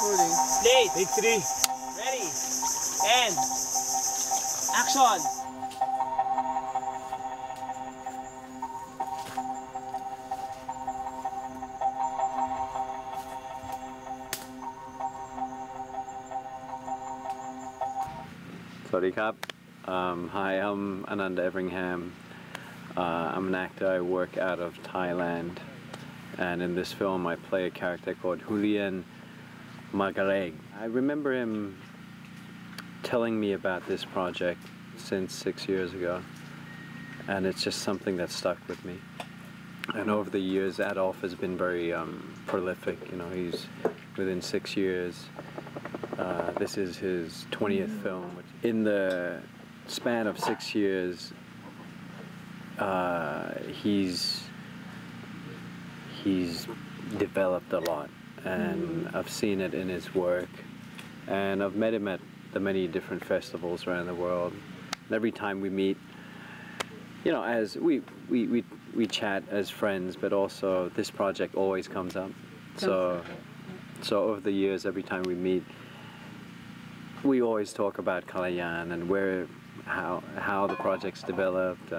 Plate. Take 3. Ready. And action. Sawadee krap. Hi, I'm Ananda Everingham. I'm an actor. I work out of Thailand, and in this film I play a character called Kalayaan. I remember him telling me about this project since 6 years ago, and it's just something that stuck with me. And over the years, Adolf has been very prolific. You know, he's within 6 years. This is his 20th film. In the span of 6 years, he's developed a lot, and I've seen it in his work, and I've met him at the many different festivals around the world. And every time we meet, you know, as we chat as friends, but also this project always comes up. So over the years, every time we meet, we always talk about Kalayaan and how the project's developed.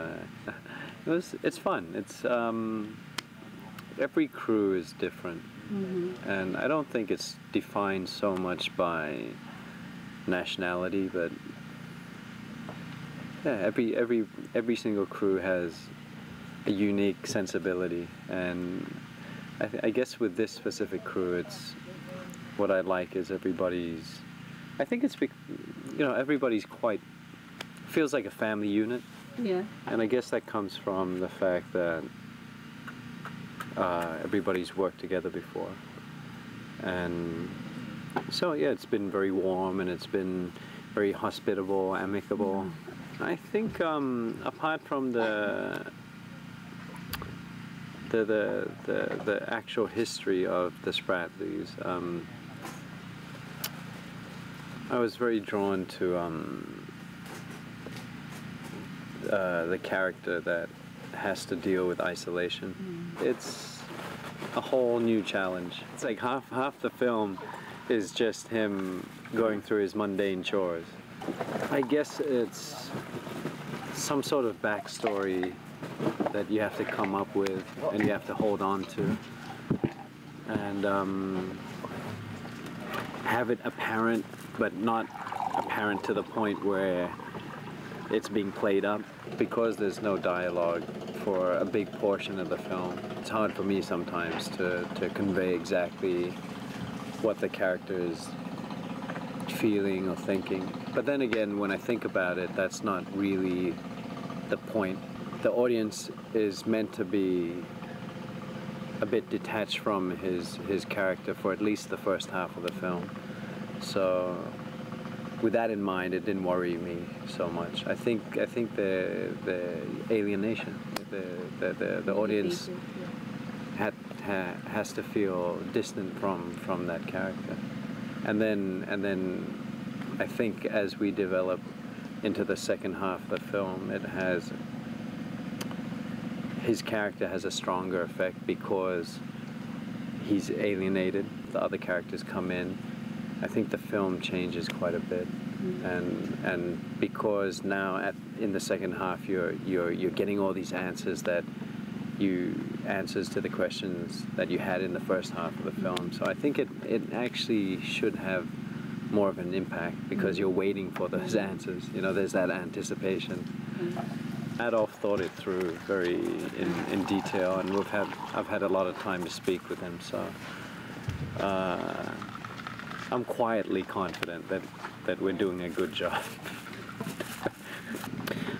It's fun. It's every crew is different, and I don't think it's defined so much by nationality, but yeah, every single crew has a unique sensibility, and I guess with this specific crew, it's what I like is everybody's. I think it's, you know, everybody's feels like a family unit. Yeah. And I guess that comes from the fact that everybody's worked together before. And so, yeah, it's been very warm, and it's been very hospitable, amicable. I think apart from the actual history of the Spratlys, I was very drawn to the character that has to deal with isolation. It's a whole new challenge. It's like half the film is just him going through his mundane chores. I guess it's some sort of backstory that you have to come up with and you have to hold on to, and have it apparent, but not apparent to the point where it's being played up, because there's no dialogue for a big portion of the film. It's hard for me sometimes to convey exactly what the character is feeling or thinking. But then again, when I think about it, that's not really the point. The audience is meant to be a bit detached from his character for at least the first half of the film. So with that in mind, it didn't worry me so much. I think the alienation, the audience has to feel distant from that character, and then I think as we develop into the second half of the film, his character has a stronger effect because he's alienated. The other characters come in. I think the film changes quite a bit, and because now in the second half you're getting all these answers answers to the questions that you had in the first half of the film. So I think it actually should have more of an impact because you're waiting for those answers. You know, there's that anticipation. Adolf thought it through very in detail, and I've had a lot of time to speak with him. So. I'm quietly confident that we're doing a good job.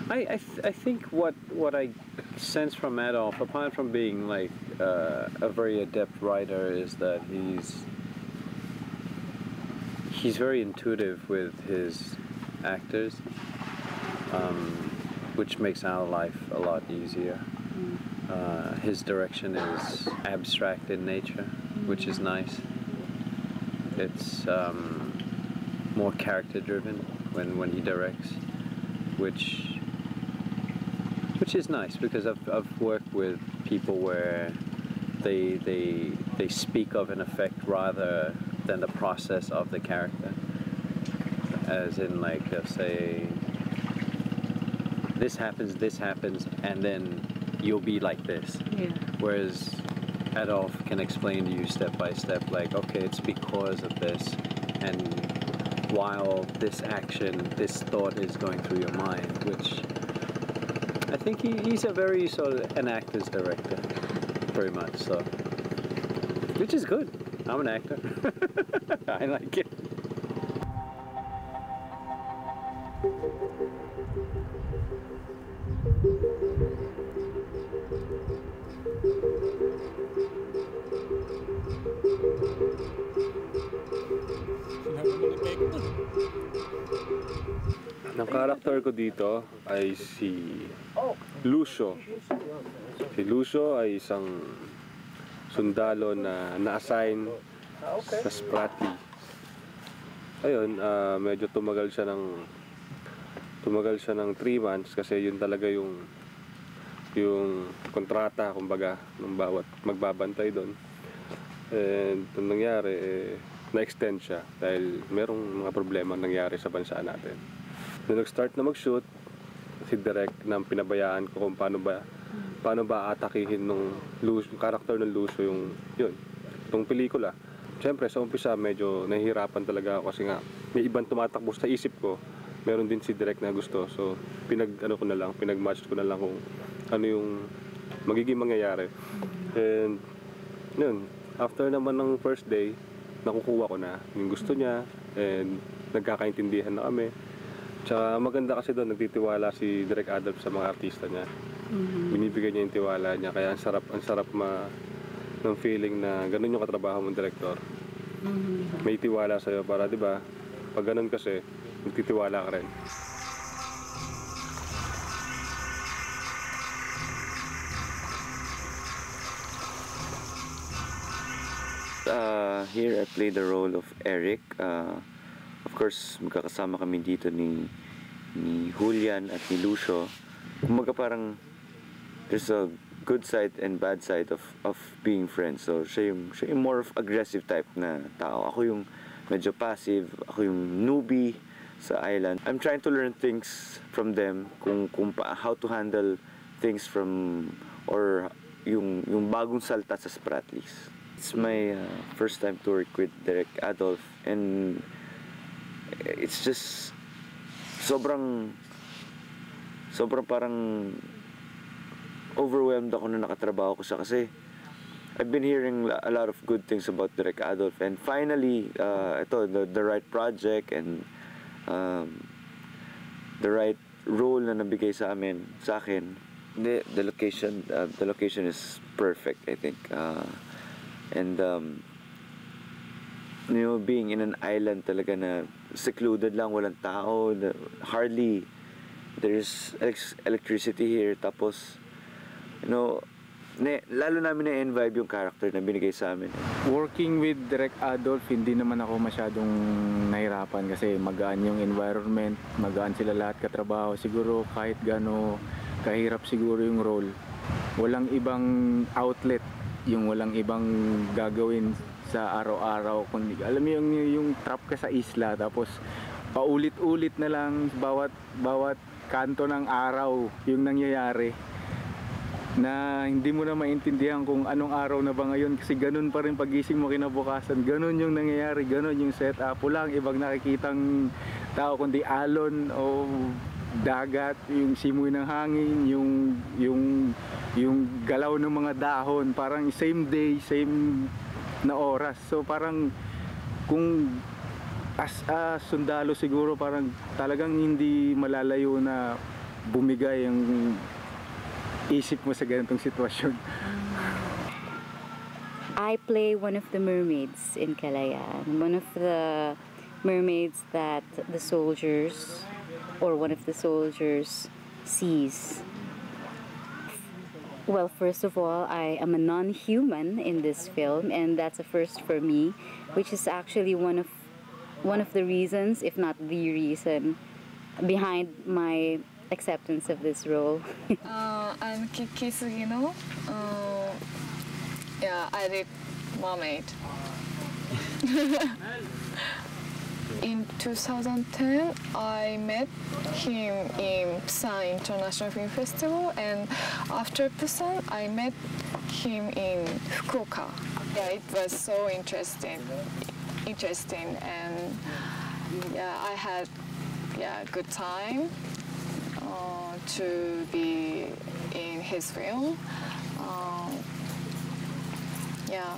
I think what I sense from Adolf, apart from being like a very adept writer, is that he's very intuitive with his actors, which makes our life a lot easier. His direction is abstract in nature, which is nice. It's more character-driven when he directs, which is nice because I've worked with people where they speak of an effect rather than the process of the character. As in, like, say, this happens, and then you'll be like this. Yeah. Whereas Adolf can explain to you step by step, like, okay, it's because of this, and while this action, this thought is going through your mind, which I think he's a very sort of an actor's director, very much so. Which is good. I'm an actor. I like it. Ang karakter ko dito ay si Lucio. Si Lucio ay isang sundalo na na-assign sa Spratly. Ayun, medyo tumagal siya ng 3 months kasi yun talaga yung kontrata, kumbaga, ng bawat magbabantay doon. And nung nangyari, na-extend siya dahil merong mga problema nangyari sa bansa natin. Nung nag-start na mag-shoot, si Direk nang pinabayaan ko kung paano ba atakihin nung character ng Lucio itong pelikula. Siyempre, sa umpisa medyo nahihirapan talaga ako kasi nga may ibang tumatakbo sa isip ko. Meron din si Direk na gusto. So, pinag-match ko na lang kung ano yung magiging mangyayari. And yun, after naman ng first day, nakukuha ko na yung gusto niya and nagkakaintindihan na kami. Tsaka maganda kasi doon, nagtitiwala si Direk Adolf sa mga artista niya. Binibigay niya yung tiwala niya, kaya ang sarap ng feeling na ganun yung katrabaho mong direktor. May tiwala sa'yo para, di ba, pag ganun kasi, magtitiwala ka rin. Here I play the role of Eric. Of course, magkakasama kami dito ni Julian at ni Lucio. Kumaga parang there's a good side and bad side of being friends. So siya yung more of aggressive type na tao. Ako yung medyo passive. Ako yung newbie sa island. I'm trying to learn things from them how to handle things or yung bagong salta sa Spratlys. It's my first time to work with Direk Adolf, and it's just sobrang parang overwhelmed ako na nakatrabaho ko siya kasi I've been hearing a lot of good things about Direk Adolf, and finally the right project and the right role na nabigay sa akin. The location is perfect, I think. And being in an island talaga na secluded lang, walang tao, hardly there's electricity here, tapos lalo namin na-envibe yung character na binigay sa amin. Working with Direk Adolf, hindi naman ako masyadong nahirapan kasi magaan yung environment, magaan sila lahat katrabaho. Siguro kahit gaano kahirap siguro yung role, walang ibang outlet, yung walang ibang gagawin sa araw-araw, kundi alam mo yung trap ka sa isla, tapos paulit-ulit na lang bawat kanto ng araw yung nangyayari na hindi mo na maintindihan kung anong araw na ba ngayon kasi ganun pa rin pagising mo kinabukasan, ganun yung nangyayari, ganun yung setup. Walang ibang nakikitang tao kundi alon o dagat, yung simoy ng hangin, yung galaw ng mga dahon, parang same day, same na oras. So parang kung as a sundalo siguro parang talagang hindi malalayo na bumigay ang isip mo sa ganitong sitwasyon. I play one of the mermaids in Kalayaan. One of the mermaids that the soldiers, or one of the soldiers, sees. Well, first of all, I am a non-human in this film, and that's a first for me, which is actually one of the reasons, if not the reason, behind my acceptance of this role. I'm Kiki Sugino. I did mermaid. In 2010, I met him in Busan International Film Festival, and after Busan, I met him in Fukuoka. Yeah, it was so interesting, and yeah, I had good time to be in his film. Yeah.